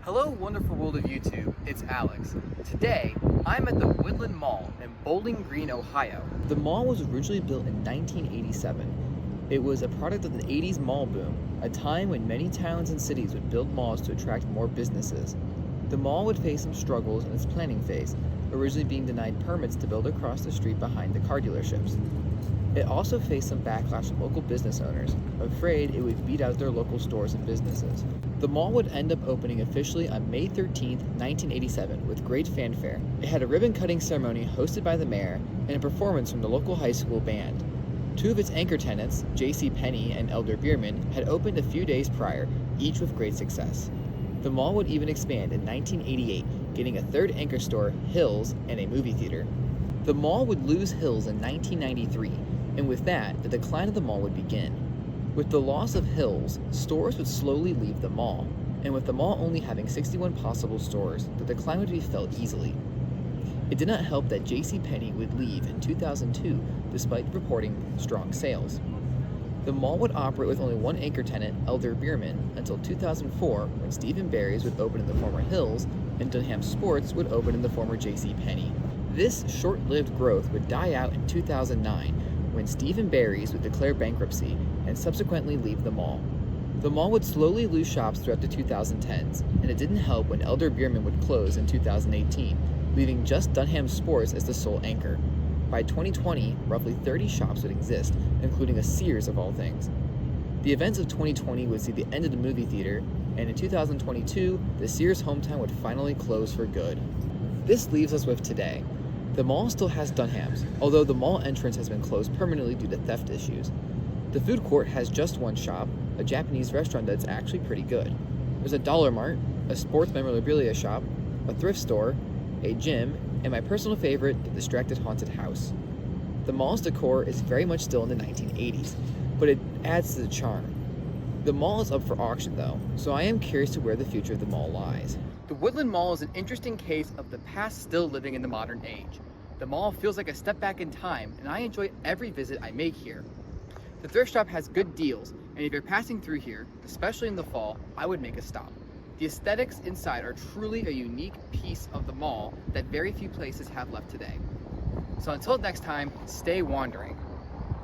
Hello, wonderful world of YouTube. It's Alex. Today, I'm at the Woodland Mall in Bowling Green, Ohio. The mall was originally built in 1987. It was a product of the 80s mall boom, a time when many towns and cities would build malls to attract more businesses. The mall would face some struggles in its planning phase, originally being denied permits to build across the street behind the car dealerships. It also faced some backlash from local business owners, afraid it would beat out their local stores and businesses. The mall would end up opening officially on May 13, 1987, with great fanfare. It had a ribbon-cutting ceremony hosted by the mayor and a performance from the local high school band. Two of its anchor tenants, J.C. Penney and Elder Beerman, had opened a few days prior, each with great success. The mall would even expand in 1988, getting a third anchor store, Hills, and a movie theater. The mall would lose Hills in 1993, and with that, the decline of the mall would begin. With the loss of Hills, stores would slowly leave the mall, and with the mall only having 61 possible stores, the decline would be felt easily. It did not help that J.C. Penney would leave in 2002 despite reporting strong sales. The mall would operate with only one anchor tenant, Elder Beerman, until 2004 when Steve & Barry's would open in the former Hills and Dunham Sports would open in the former J.C. Penney. This short-lived growth would die out in 2009 when Steve & Barry's would declare bankruptcy and subsequently leave the mall. The mall would slowly lose shops throughout the 2010s, and it didn't help when Elder Beerman would close in 2018, leaving just Dunham Sports as the sole anchor. By 2020, roughly 30 shops would exist, including a Sears of all things. The events of 2020 would see the end of the movie theater, and in 2022, the Sears hometown would finally close for good. This leaves us with today. The mall still has Dunham's, although the mall entrance has been closed permanently due to theft issues. The food court has just one shop, a Japanese restaurant that's actually pretty good. There's a Dollar Mart, a sports memorabilia shop, a thrift store, a gym, and my personal favorite, the distracted haunted house. The mall's decor is very much still in the 1980s, but it adds to the charm. The mall is up for auction though, so I am curious to where the future of the mall lies. The Woodland Mall is an interesting case of the past still living in the modern age. The mall feels like a step back in time, and I enjoy every visit I make here. The thrift shop has good deals, and if you're passing through here, especially in the fall, I would make a stop. The aesthetics inside are truly a unique piece of the mall that very few places have left today. So until next time, stay wandering.